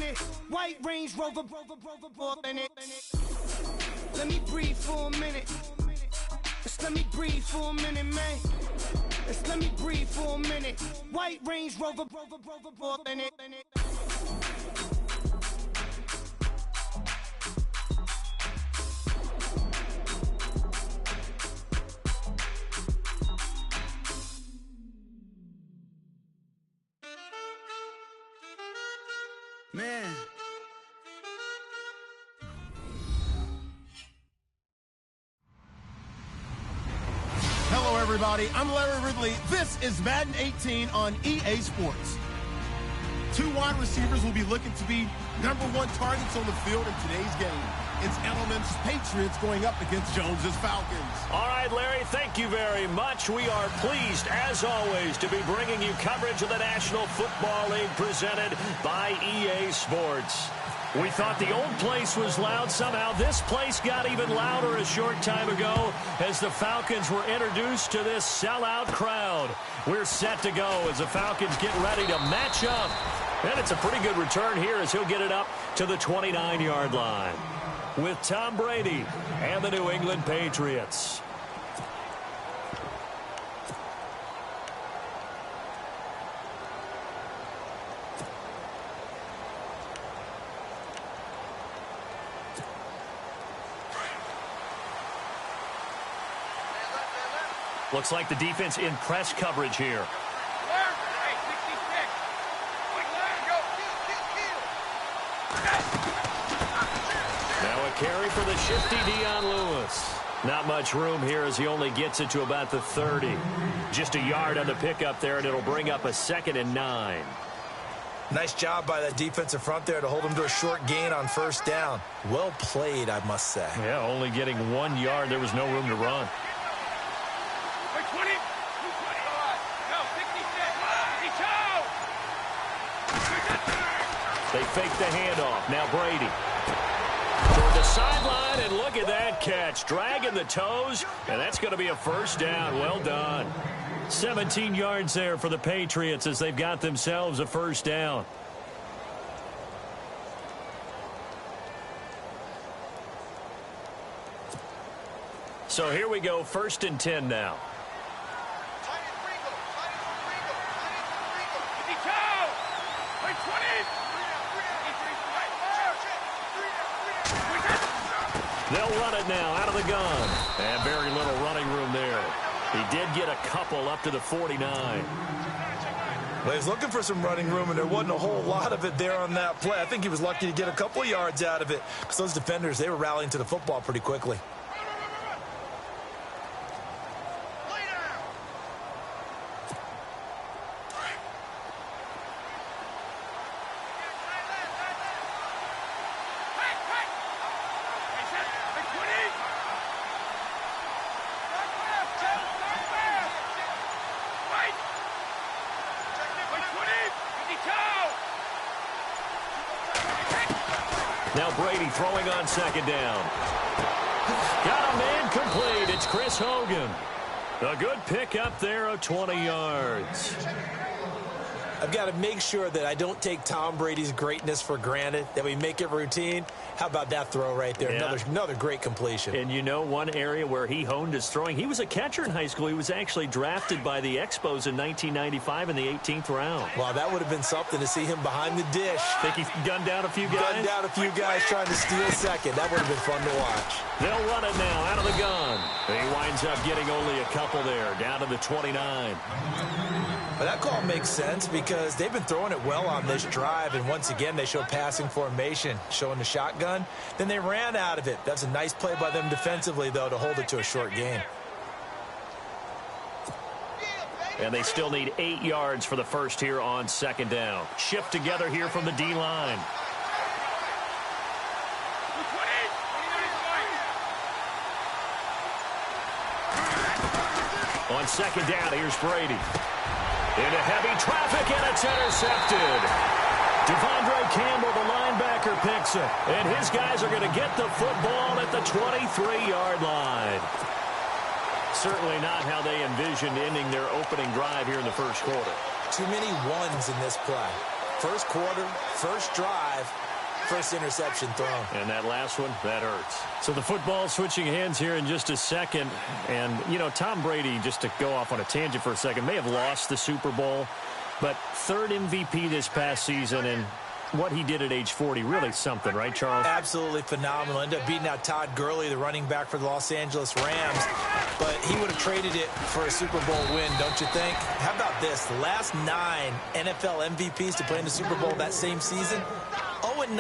minute. White Range Rover, more than it. Let me breathe for a minute. Just let me breathe for a minute, man. Just let me breathe for a minute. White Range Rover, more than it. Man. Hello, everybody. I'm Larry Ridley. This is Madden 18 on EA Sports. Two wide receivers will be looking to be #1 targets on the field in today's game. It's Edelman's Patriots going up against Jones's Falcons. All right, Larry, thank you very much. We are pleased, as always, to be bringing you coverage of the National Football League presented by EA Sports. We thought the old place was loud. Somehow this place got even louder a short time ago as the Falcons were introduced to this sellout crowd. We're set to go as the Falcons get ready to match up. And it's a pretty good return here as he'll get it up to the 29-yard line with Tom Brady and the New England Patriots. Looks like the defense in press coverage here. Now a carry for the shifty Dion Lewis. Not much room here as he only gets it to about the 30. Just a yard on the pickup there, and it'll bring up a 2nd and 9. Nice job by that defensive front there to hold him to a short gain on 1st down. Well played, I must say. Yeah, only getting 1 yard. There was no room to run. They fake the handoff. Now Brady. Toward the sideline, and look at that catch. Dragging the toes, and that's going to be a 1st down. Well done. 17 yards there for the Patriots as they've got themselves a 1st down. So here we go, 1st and 10 now. They'll run it now out of the gun. And very little running room there. He did get a couple up to the 49. Well, he was looking for some running room, and there wasn't a whole lot of it there on that play. I think he was lucky to get a couple yards out of it because those defenders, they were rallying to the football pretty quickly. Now Brady throwing on 2nd down. Got a man complete. It's Chris Hogan. A good pickup there of 20 yards. I've got to make sure that I don't take Tom Brady's greatness for granted, that we make it routine. How about that throw right there? Yeah. Another great completion. And you know one area where he honed his throwing, he was a catcher in high school. He was actually drafted by the Expos in 1995 in the 18th round. Wow, that would have been something to see him behind the dish. Think he's gunned down a few guys? Gunned down a few guys trying to steal second. That would have been fun to watch. They'll run it now out of the gun. He winds up getting only a couple there, down to the 29. But that call makes sense because they've been throwing it well on this drive, and once again they show passing formation, showing the shotgun. Then they ran out of it. That's a nice play by them defensively, though, to hold it to a short gain. And they still need 8 yards for the first here on 2nd down. Shift together here from the D-line. On 2nd down, here's Brady. Into heavy traffic, and it's intercepted. Devondre Campbell, the linebacker, picks it. And his guys are going to get the football at the 23-yard line. Certainly not how they envisioned ending their opening drive here in the first quarter. Too many ones in this play. First quarter, first drive, first interception thrown. And that last one, that hurts. So the football switching hands here in just a second. And, you know, Tom Brady, just to go off on a tangent for a second, may have lost the Super Bowl, but third MVP this past season, and what he did at age 40, really something, right, Charles? Absolutely phenomenal. Ended up beating out Todd Gurley, the running back for the Los Angeles Rams. But he would have traded it for a Super Bowl win, don't you think? How about this? The last 9 NFL MVPs to play in the Super Bowl that same season, 0-9.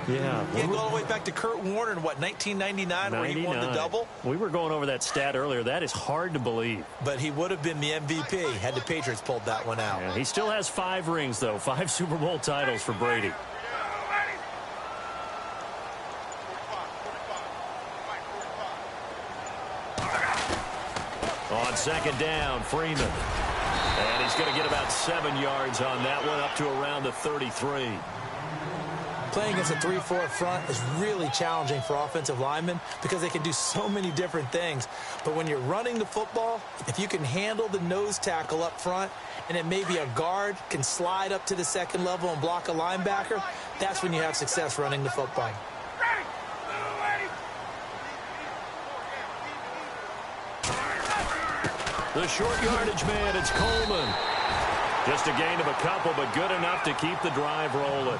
Yeah. You go all the way back to Kurt Warner in, what, 1999, where he won the double? We were going over that stat earlier. That is hard to believe. But he would have been the MVP had the Patriots pulled that one out. Yeah, he still has 5 rings, though. 5 Super Bowl titles for Brady. On second down, Freeman. And he's going to get about 7 yards on that one, up to around the 33. Playing against a 3-4 front is really challenging for offensive linemen because they can do so many different things. But when you're running the football, if you can handle the nose tackle up front, and then maybe a guard can slide up to the second level and block a linebacker, that's when you have success running the football. The short yardage man, it's Coleman. Just a gain of a couple, but good enough to keep the drive rolling.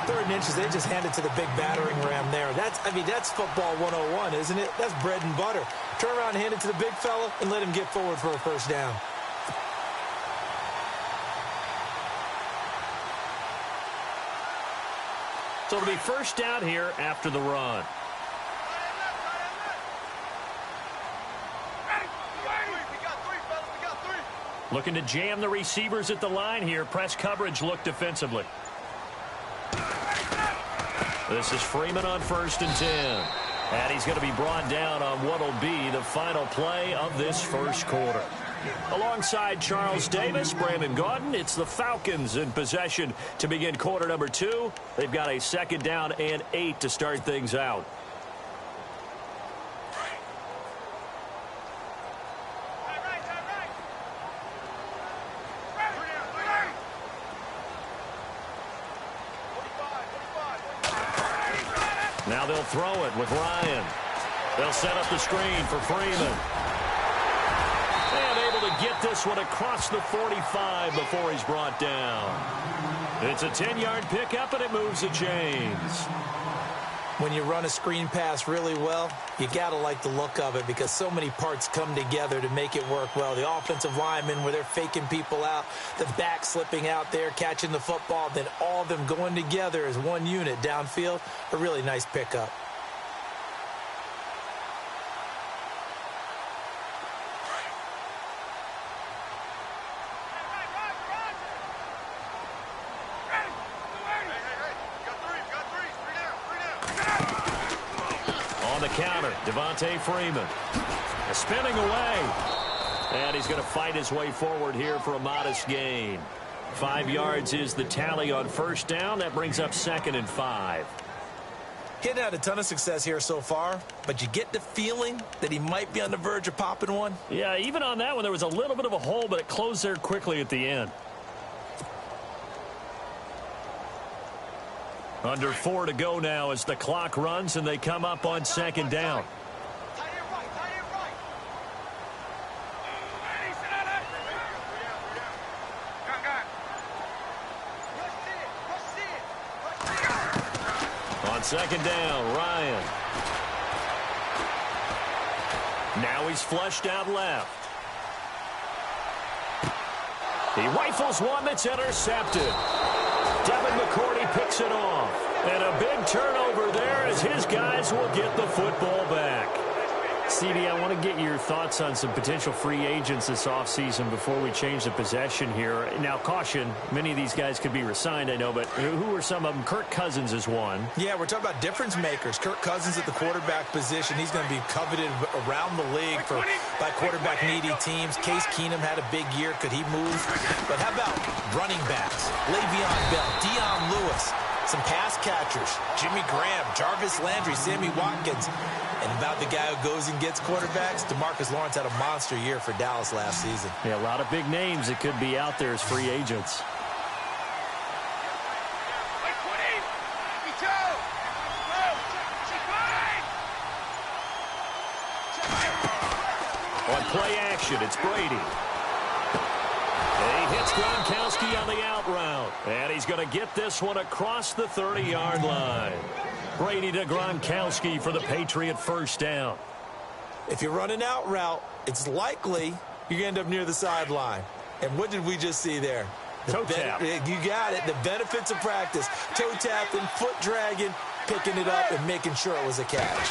3rd inches, they just hand it to the big battering ram there. That's football 101, isn't it? That's bread and butter. Turn around and hand it to the big fella and let him get forward for a first down. So it'll be first down here after the run. Looking to jam the receivers at the line here. Press coverage, look defensively. This is Freeman on 1st and 10. And he's going to be brought down on what will be the final play of this first quarter. Alongside Charles Davis, Brandon Gaudin, it's the Falcons in possession to begin quarter number 2. They've got a 2nd down and 8 to start things out. Now they'll throw it with Ryan. They'll set up the screen for Freeman. And able to get this one across the 45 before he's brought down. It's a 10-yard pickup, and it moves the chains. When you run a screen pass really well, you got to like the look of it because so many parts come together to make it work well. The offensive linemen, where they're faking people out, the back slipping out there, catching the football, then all of them going together as one unit downfield. A really nice pickup. Counter, Devontae Freeman. Spinning away. And he's going to fight his way forward here for a modest gain. 5 yards is the tally on first down. That brings up 2nd and 5. He hadn't had a ton of success here so far, but you get the feeling that he might be on the verge of popping one. Yeah, even on that one, there was a little bit of a hole, but it closed there quickly at the end. Under 4 to go now as the clock runs and they come up on 2nd down. On 2nd down, Ryan. Now he's flushed out left. He rifles one that's intercepted. Devin McCourty picks it off. And a big turnover there as his guys will get the football back. CD, I want to get your thoughts on some potential free agents this offseason before we change the possession here. Now, caution, many of these guys could be resigned, I know, but who are some of them? Kirk Cousins is one. Yeah, we're talking about difference makers. Kirk Cousins at the quarterback position. He's going to be coveted around the league by quarterback-needy teams. Case Keenum had a big year. Could he move? But how about running backs? Le'Veon Bell, Dion Lewis, some pass catchers, Jimmy Graham, Jarvis Landry, Sammy Watkins. And about the guy who goes and gets quarterbacks, DeMarcus Lawrence had a monster year for Dallas last season. Yeah, a lot of big names that could be out there as free agents. On play action, it's Brady. He hits Gronkowski on the out route. And he's going to get this one across the 30-yard line. Brady to Gronkowski for the Patriot first down. If you run an out route, it's likely you end up near the sideline. And what did we just see there? Toe tap. You got it. The benefits of practice. Toe tapping, foot dragging, picking it up, and making sure it was a catch.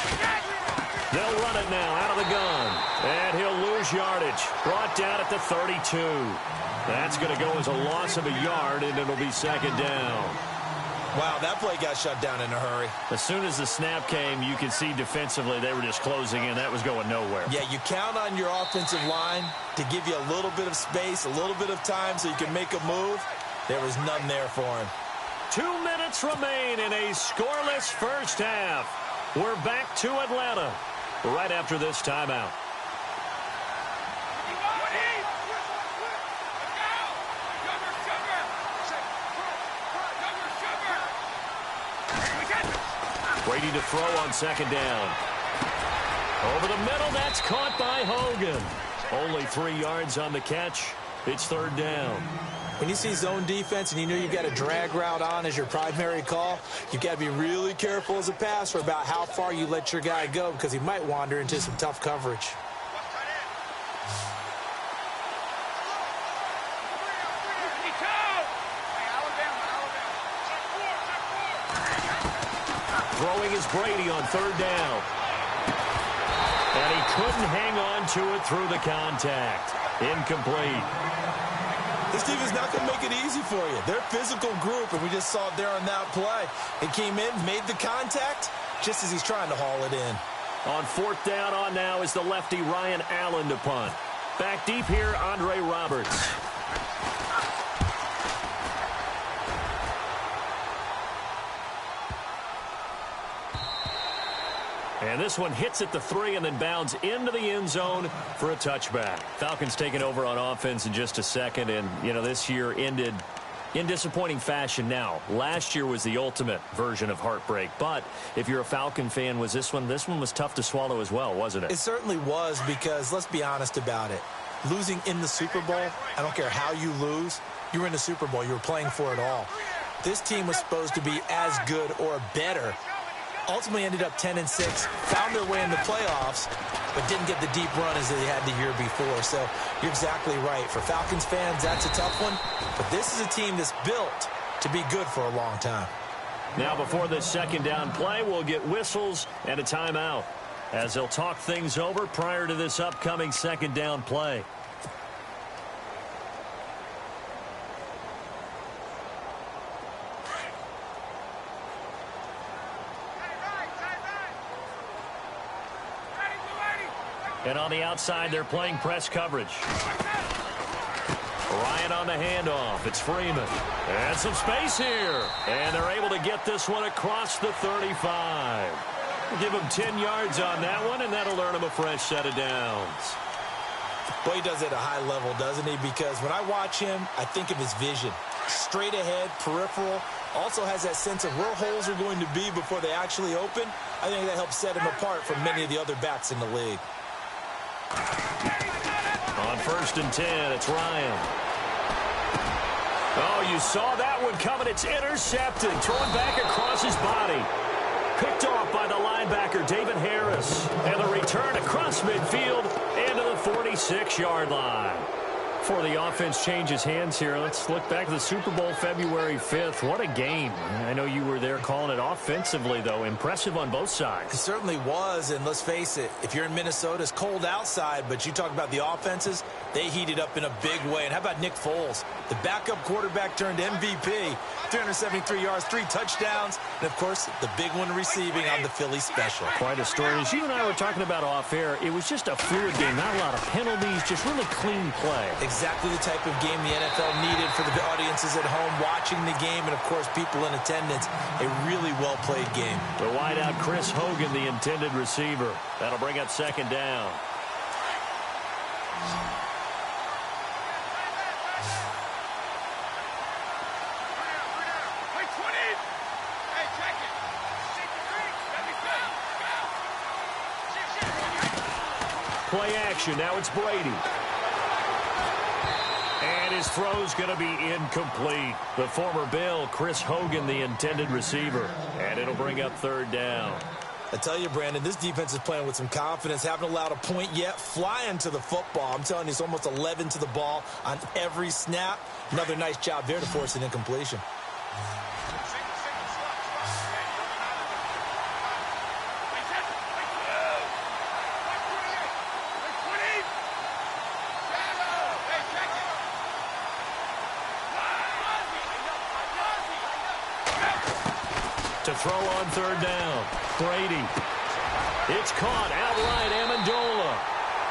They'll run it now out of the gun. And he'll lose yardage. Brought down at the 32. That's going to go as a loss of a yard, and it'll be second down. Wow, that play got shut down in a hurry. As soon as the snap came, you could see defensively they were just closing in. That was going nowhere. Yeah, you count on your offensive line to give you a little bit of space, a little bit of time so you can make a move. There was none there for him. 2 minutes remain in a scoreless first half. We're back to Atlanta right after this timeout. Brady to throw on second down. Over the middle, that's caught by Hogan. Only 3 yards on the catch. It's third down. When you see zone defense and you know you've got a drag route on as your primary call, you've got to be really careful as a passer about how far you let your guy go because he might wander into some tough coverage. Throwing is Brady on third down. And he couldn't hang on to it through the contact. Incomplete. This team is not going to make it easy for you. They're a physical group, and we just saw it there on that play. It came in, made the contact, just as he's trying to haul it in. On fourth down on now is the lefty Ryan Allen to punt. Back deep here, Andre Roberts. And this one hits at the 3 and then bounds into the end zone for a touchback. Falcons taking over on offense in just a second. And, you know, this year ended in disappointing fashion now. Last year was the ultimate version of heartbreak. But if you're a Falcon fan, was this one was tough to swallow as well, wasn't it? It certainly was because, let's be honest about it, losing in the Super Bowl, I don't care how you lose, you were in the Super Bowl. You were playing for it all. This team was supposed to be as good or better. Ultimately ended up 10-6, found their way in the playoffs, but didn't get the deep run as they had the year before. So you're exactly right. For Falcons fans, that's a tough one. But this is a team that's built to be good for a long time. Now before this second down play, we'll get whistles and a timeout as they'll talk things over prior to this upcoming second down play. And on the outside, they're playing press coverage. Ryan on the handoff. It's Freeman. And some space here. And they're able to get this one across the 35. We'll give him 10 yards on that one, and that'll earn him a fresh set of downs. Well, he does it at a high level, doesn't he? Because when I watch him, I think of his vision. Straight ahead, peripheral. Also has that sense of where holes are going to be before they actually open. I think that helps set him apart from many of the other backs in the league. On 1st and 10, it's Ryan. Oh, you saw that one coming. It's intercepted. Thrown back across his body. Picked off by the linebacker, David Harris. And the return across midfield into the 46-yard line. Before the offense changes hands here, let's look back to the Super Bowl February 5th. What a game. I know you were there calling it offensively, though. Impressive on both sides. It certainly was, and let's face it, if you're in Minnesota, it's cold outside, but you talk about the offenses, they heated up in a big way. And how about Nick Foles? The backup quarterback turned MVP. 373 yards, 3 touchdowns, and, of course, the big one receiving on the Philly special. Quite a story. As you and I were talking about off air, it was just a fluid game. Not a lot of penalties, just really clean play. Exactly the type of game the NFL needed for the audiences at home watching the game and, of course, people in attendance. A really well-played game. The wideout, Chris Hogan, the intended receiver. That'll bring up second down. Play action. Now it's Brady. And his throw's going to be incomplete. The former Bill, Chris Hogan, the intended receiver. And it'll bring up third down. I tell you, Brandon, this defense is playing with some confidence. Haven't allowed a point yet. Flying to the football. I'm telling you, it's almost 11 to the ball on every snap. Another nice job there to force an incompletion. To throw on third down. Brady. It's caught outright, Amendola.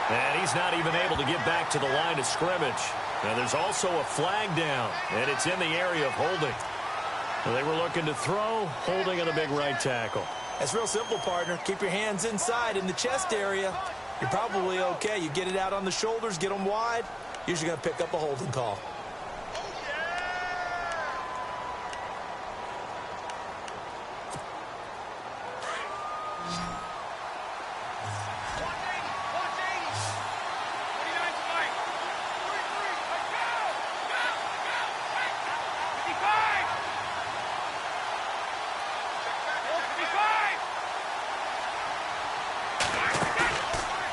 And he's not even able to get back to the line of scrimmage. Now there's also a flag down, and it's in the area of holding. They were looking to throw, holding on the big right tackle. It's real simple, partner. Keep your hands inside in the chest area. You're probably okay. You get it out on the shoulders, get them wide. Usually going to pick up a holding call.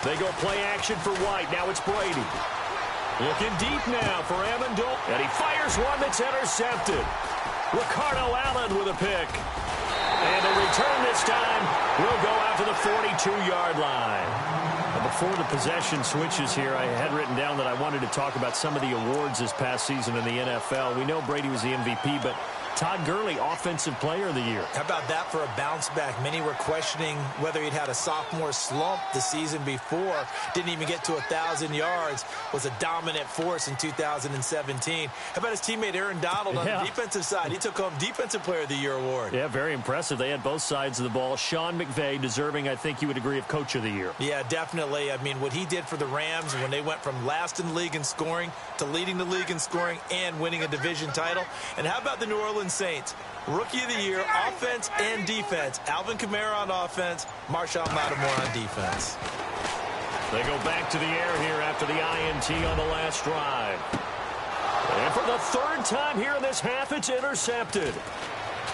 They go play action for White. Now it's Brady. Looking deep now for Amendola. And he fires one that's intercepted. Ricardo Allen with a pick. And the return this time will go out to the 42-yard line. Before the possession switches here, I had written down that I wanted to talk about some of the awards this past season in the NFL. We know Brady was the MVP, but Todd Gurley, Offensive Player of the Year. How about that for a bounce back? Many were questioning whether he'd had a sophomore slump the season before. Didn't even get to 1,000 yards. Was a dominant force in 2017. How about his teammate Aaron Donald on the defensive side? He took home Defensive Player of the Year award. Yeah, very impressive. They had both sides of the ball. Sean McVay deserving, I think you would agree, of Coach of the Year. Yeah, definitely. I mean, what he did for the Rams when they went from last in the league in scoring to leading the league in scoring and winning a division title. And how about the New Orleans Saints? Rookie of the Year, offense and defense. Alvin Kamara on offense, Marshawn Lattimore on defense. They go back to the air here after the INT on the last drive. And for the third time here in this half, it's intercepted.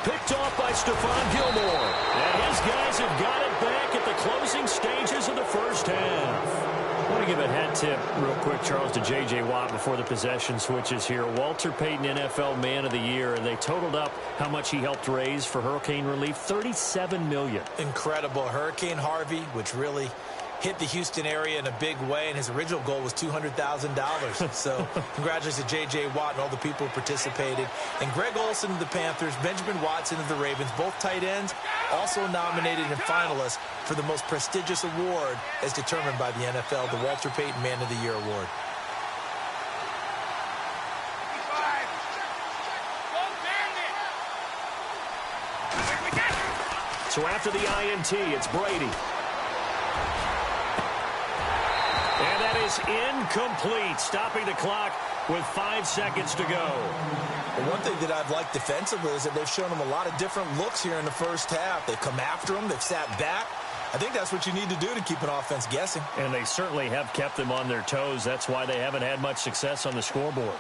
Picked off by Stephon Gilmore. And his guys have got it back at the closing stages of the first half. I want to give a hat tip real quick, Charles, to J.J. Watt before the possession switches here. Walter Payton, NFL Man of the Year, and they totaled up how much he helped raise for hurricane relief, $37 million. Incredible. Hurricane Harvey, which really hit the Houston area in a big way, and his original goal was $200,000. So congratulations to J.J. Watt and all the people who participated. And Greg Olsen of the Panthers, Benjamin Watson of the Ravens, both tight ends, also nominated and finalists for the most prestigious award as determined by the NFL, the Walter Payton Man of the Year award. So after the INT, it's Brady. And that is incomplete, stopping the clock with 5 seconds to go. Well, one thing that I've liked defensively is that they've shown them a lot of different looks here in the first half. They've come after them. They've sat back. I think that's what you need to do to keep an offense guessing. And they certainly have kept them on their toes. That's why they haven't had much success on the scoreboard.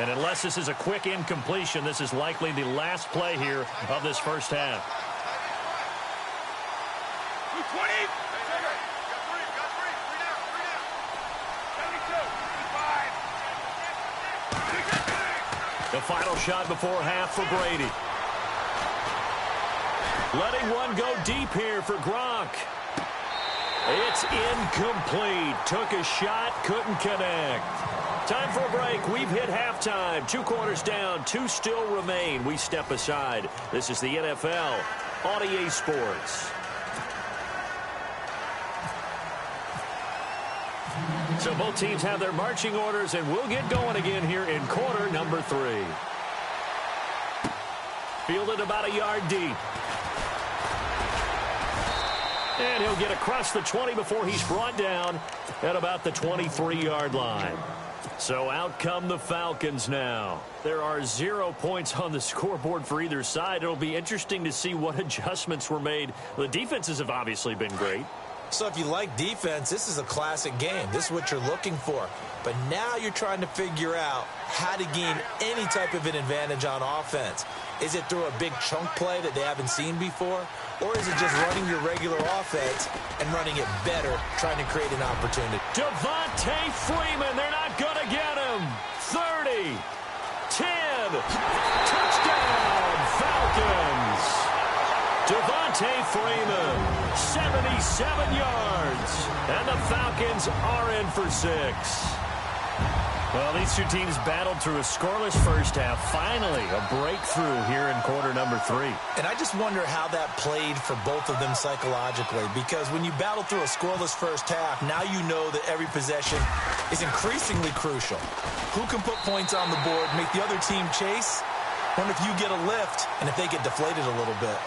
And unless this is a quick incompletion, this is likely the last play here of this first half. The final shot before half for Brady. Letting one go deep here for Gronk. It's incomplete. Took a shot, couldn't connect. Time for a break. We've hit halftime. 2 quarters down, 2 still remain. We step aside. This is the NFL on EA Sports. So both teams have their marching orders, and we'll get going again here in quarter number 3. Fielded about a yard deep. And he'll get across the 20 before he's brought down at about the 23-yard line. So out come the Falcons now. There are 0 points on the scoreboard for either side. It'll be interesting to see what adjustments were made. The defenses have obviously been great. So if you like defense, this is a classic game. This is what you're looking for. But now you're trying to figure out how to gain any type of an advantage on offense. Is it through a big chunk play that they haven't seen before? Or is it just running your regular offense and running it better, trying to create an opportunity? Devontae Freeman, they're not going to get him. 30, 10, touchdown, Falcons. Devontae Freeman, 77 yards, and the Falcons are in for 6. Well, these two teams battled through a scoreless first half. Finally, a breakthrough here in quarter number 3. And I just wonder how that played for both of them psychologically, because when you battle through a scoreless first half, now you know that every possession is increasingly crucial. Who can put points on the board, make the other team chase? Wonder if you get a lift and if they get deflated a little bit.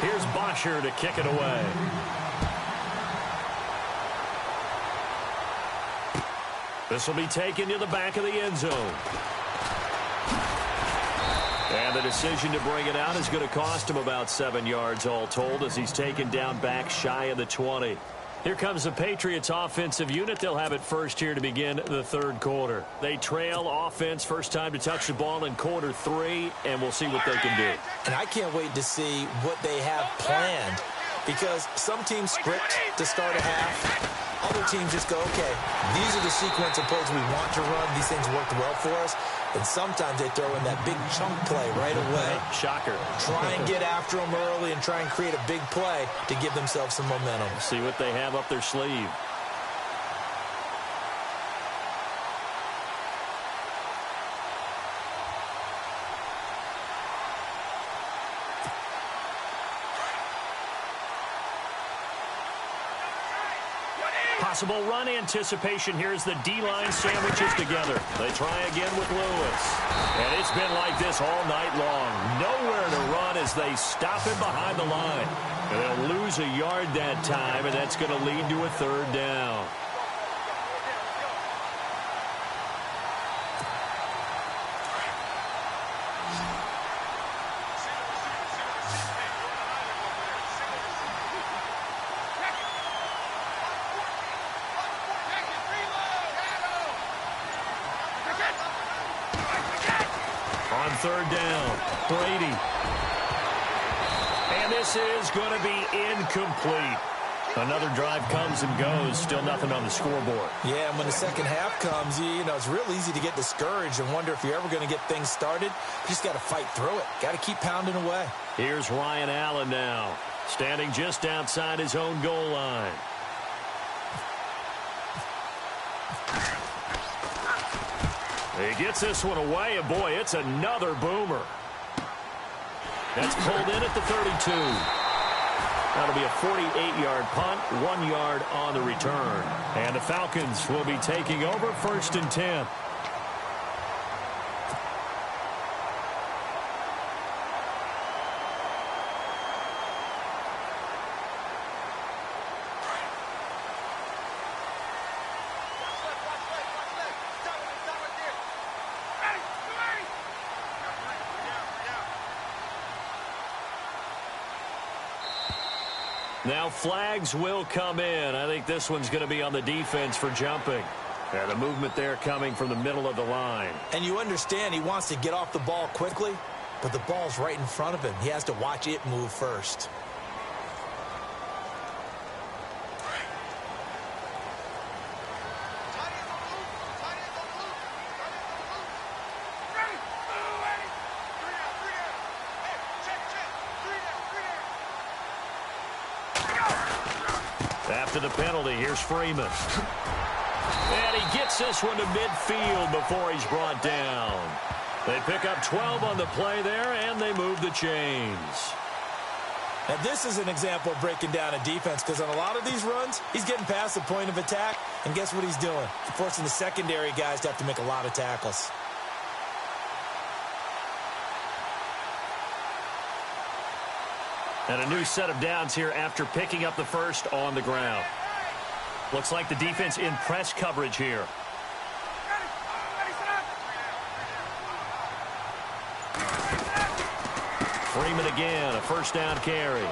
Here's Bosher to kick it away. This will be taken to the back of the end zone. And the decision to bring it out is going to cost him about 7 yards all told as he's taken down back shy of the 20. Here comes the Patriots offensive unit. They'll have it first here to begin the third quarter. They trail offense first time to touch the ball in quarter 3, and we'll see what they can do. And I can't wait to see what they have planned, because some teams script to start a half. Other teams just go, okay, these are the sequence of plays we want to run. These things worked well for us. And sometimes they throw in that big chunk play right away. Shocker. Try and get after them early and try and create a big play to give themselves some momentum. See what they have up their sleeve. Possible run anticipation. Here's the D-line sandwiches together. They try again with Lewis. And it's been like this all night long. Nowhere to run as they stop him behind the line. And they'll lose a yard that time, and that's going to lead to a third down. On third down, Brady. And this is going to be incomplete. Another drive comes and goes. Still nothing on the scoreboard. Yeah, and when the second half comes, you know, it's real easy to get discouraged and wonder if you're ever going to get things started. You just got to fight through it. Got to keep pounding away. Here's Ryan Allen now, standing just outside his own goal line. He gets this one away, and boy, it's another boomer. That's pulled in at the 32. That'll be a 48-yard punt, 1 yard on the return. And the Falcons will be taking over first and 10. Now flags will come in. I think this one's going to be on the defense for jumping. And the movement there coming from the middle of the line. And you understand he wants to get off the ball quickly, but the ball's right in front of him. He has to watch it move first. After the penalty, here's Freeman. And he gets this one to midfield before he's brought down. They pick up 12 on the play there, and they move the chains. Now, this is an example of breaking down a defense, because on a lot of these runs, he's getting past the point of attack, and guess what he's doing? Forcing the secondary guys to have to make a lot of tackles. And a new set of downs here after picking up the first on the ground. Looks like the defense in press coverage here. Freeman again, a first down carry.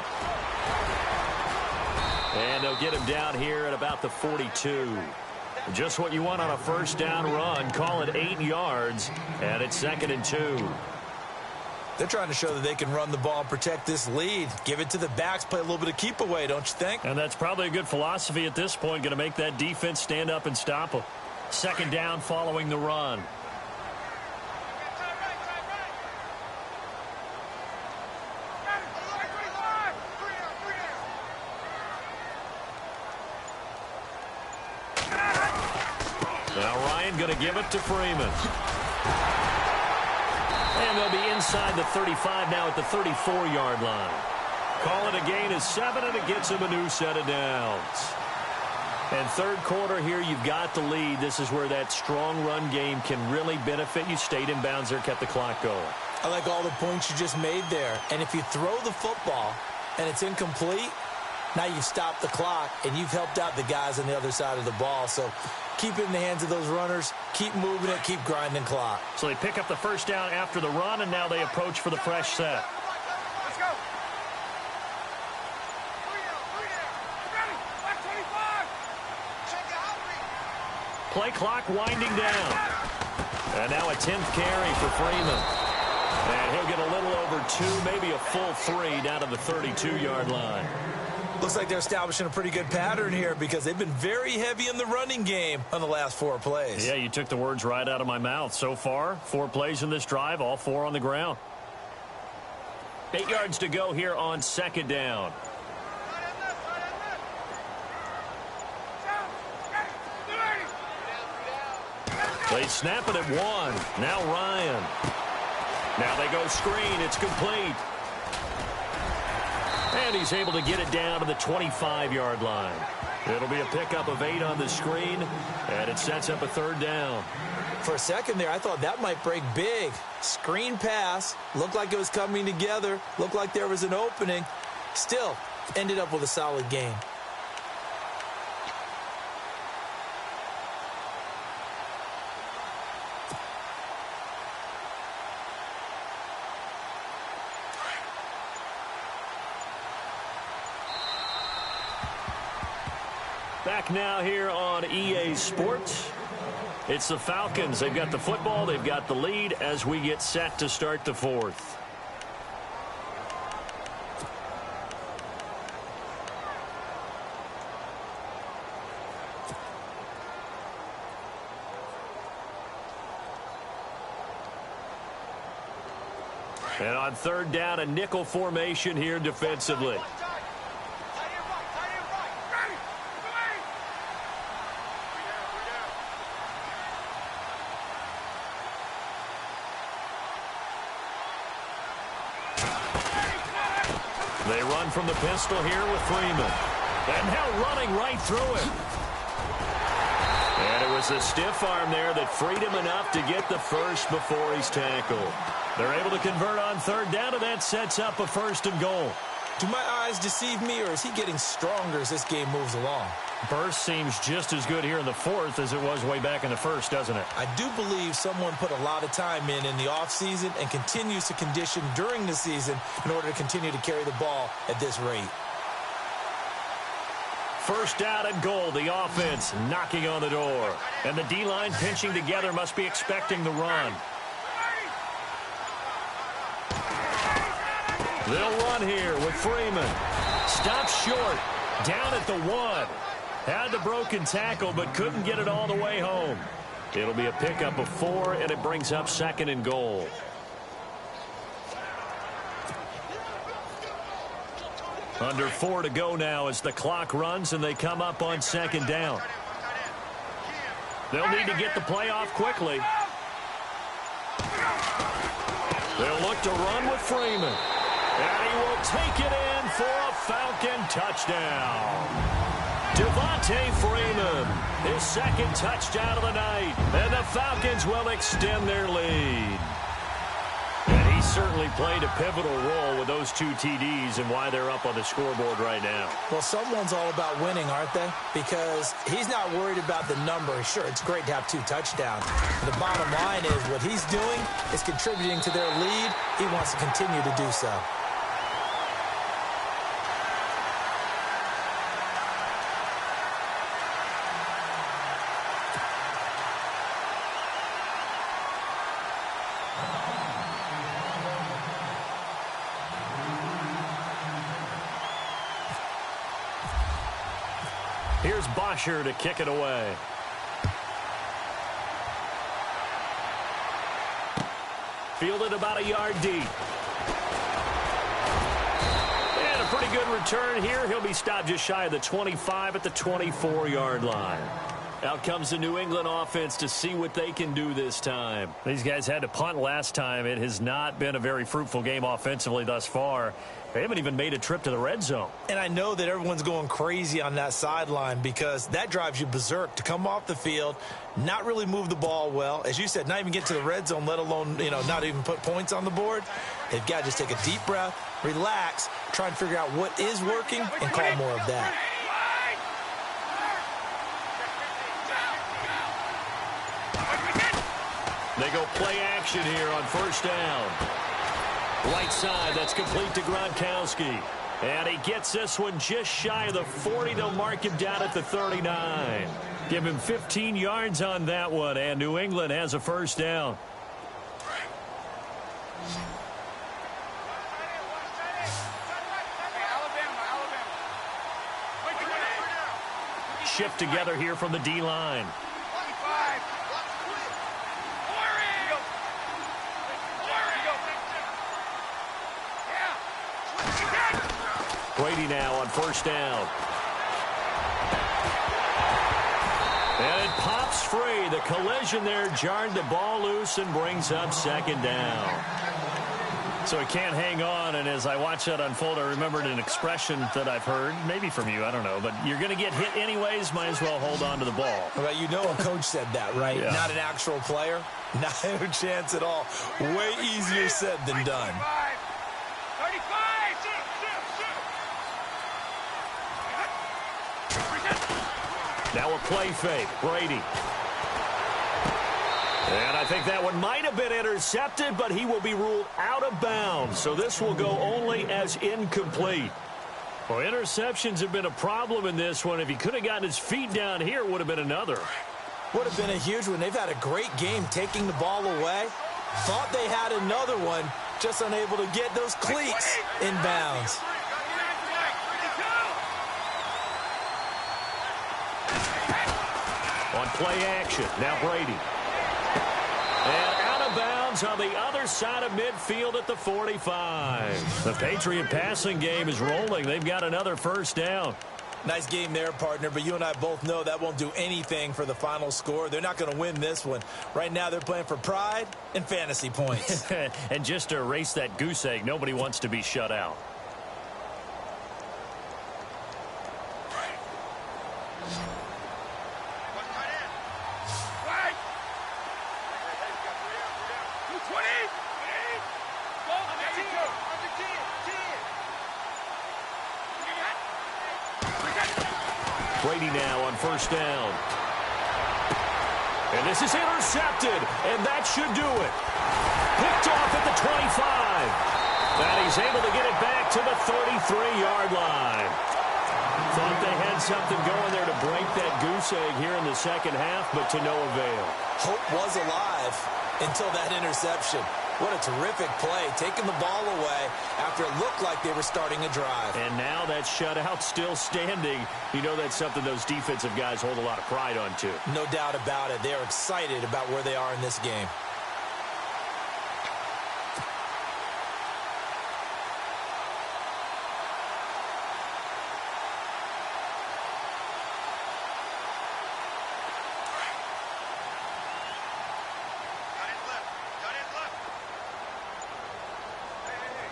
And they'll get him down here at about the 42. Just what you want on a first down run. Call it 8 yards, and it's 2nd and 2. They're trying to show that they can run the ball and protect this lead. Give it to the backs, play a little bit of keep away, don't you think? And that's probably a good philosophy at this point, going to make that defense stand up and stop them. 2nd down following the run. Now Ryan going to give it to Freeman. And they'll be inside the 35 now at the 34-yard line. Call it a gain of 7, and it gets them a new set of downs. And third quarter here, you've got the lead. This is where that strong run game can really benefit you. Stayed in bounds there, kept the clock going. I like all the points you just made there. And if you throw the football and it's incomplete, now you've stopped the clock and you've helped out the guys on the other side of the ball. So keep it in the hands of those runners. Keep moving it. Keep grinding clock. So they pick up the first down after the run, and now they approach for the fresh set. Let's go. Play clock winding down. And now a 10th carry for Freeman. And he'll get a little over 2, maybe a full 3 down to the 32-yard line. Looks like they're establishing a pretty good pattern here because they've been very heavy in the running game on the last 4 plays. Yeah, you took the words right out of my mouth. So far, 4 plays in this drive, all 4 on the ground. 8 yards to go here on 2nd down. They snap it at 1. Now Ryan. Now they go screen. It's complete. And he's able to get it down to the 25-yard line. It'll be a pickup of 8 on the screen, and it sets up a 3rd down. For a second there, I thought that might break big. Screen pass. Looked like it was coming together. Looked like there was an opening. Still, ended up with a solid game. Back now here on EA Sports. It's the Falcons. They've got the football. They've got the lead as we get set to start the 4th. And on 3rd down, a nickel formation here defensively. They run from the pistol here with Freeman. And now running right through him. And it was a stiff arm there that freed him enough to get the first before he's tackled. They're able to convert on 3rd down, and that sets up a 1st and goal. Do my eyes deceive me, or is he getting stronger as this game moves along? Burst seems just as good here in the 4th as it was way back in the 1st, doesn't it? I do believe someone put a lot of time in the offseason and continues to condition during the season in order to continue to carry the ball at this rate. 1st down and goal. The offense knocking on the door. And the D-line pinching together must be expecting the run. They'll run here with Freeman. Stops short. Down at the 1. Had the broken tackle, but couldn't get it all the way home. It'll be a pickup of 4, and it brings up 2nd and goal. Under 4 to go now as the clock runs, and they come up on 2nd down. They'll need to get the play off quickly. They'll look to run with Freeman. And he will take it in for a Falcon touchdown. Devontae Freeman, his 2nd touchdown of the night. And the Falcons will extend their lead. And he's certainly played a pivotal role with those 2 TDs and why they're up on the scoreboard right now. Well, someone's all about winning, aren't they? Because he's not worried about the number. Sure, it's great to have 2 touchdowns. But the bottom line is what he's doing is contributing to their lead. He wants to continue to do so. Here's Bosher to kick it away. Fielded about a yard deep. And a pretty good return here. He'll be stopped just shy of the 25 at the 24-yard line. Out comes the New England offense to see what they can do this time. These guys had to punt last time. It has not been a very fruitful game offensively thus far. They haven't even made a trip to the red zone. And I know that everyone's going crazy on that sideline because that drives you berserk to come off the field, not really move the ball well. As you said, not even get to the red zone, let alone, not even put points on the board. They've got to just take a deep breath, relax, try and figure out what is working, and call more of that. They go play action here on first down. Right side, that's complete to Gronkowski. And he gets this one just shy of the 40. They'll mark him down at the 39. Give him 15 yards on that one, and New England has a first down. Shift together here from the D-line. Brady now on first down. And it pops free. The collision there jarred the ball loose and brings up second down. So he can't hang on, and as I watch that unfold, I remembered an expression that I've heard, maybe from you, I don't know, but you're going to get hit anyways, might as well hold on to the ball. Well, a coach said that, right? Yeah. Not an actual player. Not a chance at all. Way easier said than done. 35! Now a play fake. Brady. And I think that one might have been intercepted, but he will be ruled out of bounds. So this will go only as incomplete. Well, interceptions have been a problem in this one. If he could have gotten his feet down here, it would have been another. Would have been a huge one. They've had a great game taking the ball away. Thought they had another one, just unable to get those cleats in bounds. On play action, now Brady. And out of bounds on the other side of midfield at the 45. The Patriot passing game is rolling. They've got another first down. Nice game there, partner, but you and I both know that won't do anything for the final score. They're not going to win this one. Right now, they're playing for pride and fantasy points. And just to erase that goose egg, nobody wants to be shut out. Brady now on first down. And this is intercepted, and that should do it. Picked off at the 25. And he's able to get it back to the 33-yard line. Thought they had something going there to break that goose egg here in the second half, but to no avail. Hope was alive until that interception. What a terrific play, taking the ball away after it looked like they were starting a drive. And now that shutout still standing. You know that's something those defensive guys hold a lot of pride on, too. No doubt about it. They are excited about where they are in this game.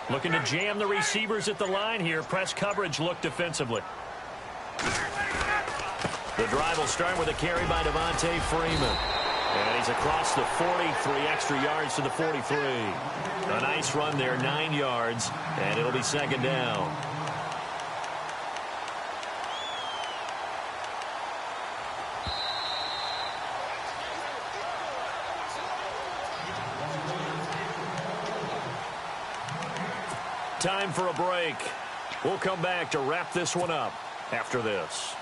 Looking to jam the receivers at the line here. Press coverage look defensively. The drive will start with a carry by Devontae Freeman. And he's across the 43, extra yards to the 43. A nice run there, 9 yards, and it'll be second down. Time for a break. We'll come back to wrap this one up after this.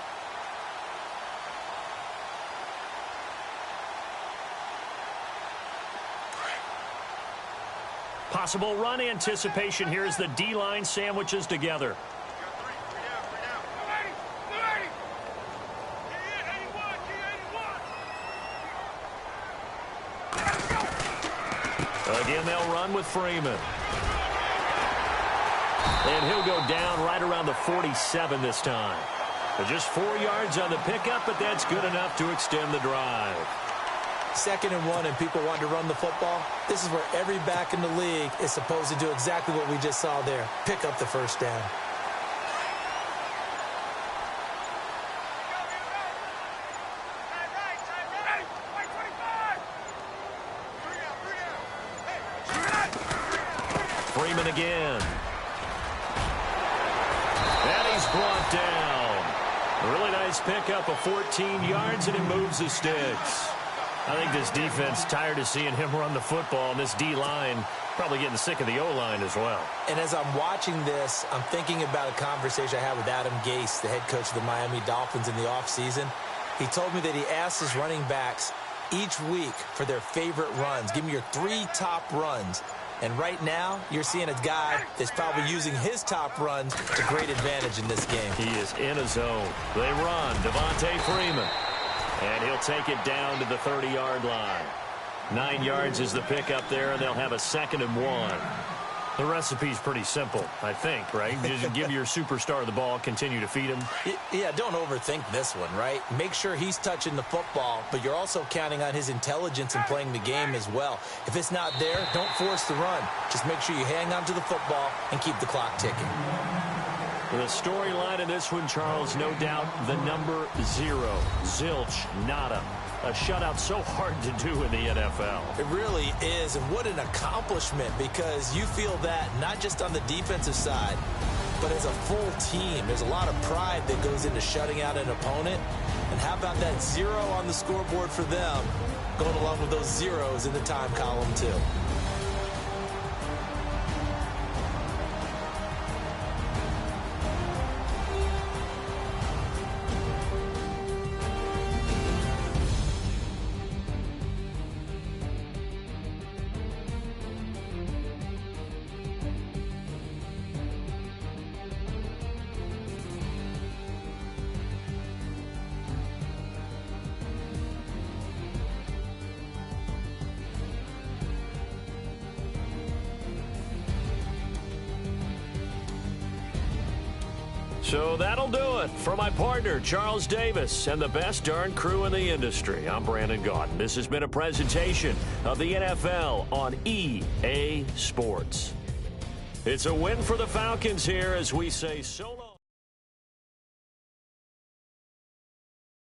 Possible run anticipation here as the D-line sandwiches together. Again, they'll run with Freeman. And he'll go down right around the 47 this time. But just 4 yards on the pickup, but that's good enough to extend the drive. 2nd and 1 and people want to run the football. This is where every back in the league is supposed to do exactly what we just saw there. Pick up the first down. Freeman again. And he's brought down. A really nice pickup of 14 yards, and it moves the sticks. I think this defense tired of seeing him run the football, and this D-line probably getting sick of the O-line as well. And as I'm watching this, I'm thinking about a conversation I had with Adam Gase, the head coach of the Miami Dolphins in the offseason. He told me that he asked his running backs each week for their favorite runs. Give me your 3 top runs. And right now, you're seeing a guy that's probably using his top runs to great advantage in this game. He is in a zone. They run. Devontae Freeman. And he'll take it down to the 30-yard line. 9 yards is the pickup there, and they'll have a 2nd and 1. The recipe's pretty simple, I think, right? Just give your superstar the ball, continue to feed him. Yeah, don't overthink this one, right? Make sure he's touching the football, but you're also counting on his intelligence in playing the game as well. If it's not there, don't force the run. Just make sure you hang on to the football and keep the clock ticking. The storyline in this one, Charles, no doubt the number 0. Zilch, nada. A shutout so hard to do in the NFL. It really is, and what an accomplishment, because you feel that not just on the defensive side, but as a full team. There's a lot of pride that goes into shutting out an opponent. And how about that 0 on the scoreboard for them, going along with those zeros in the time column, too. So that'll do it for my partner, Charles Davis, and the best darn crew in the industry. I'm Brandon Gaudin. This has been a presentation of the NFL on EA Sports. It's a win for the Falcons here as we say so long.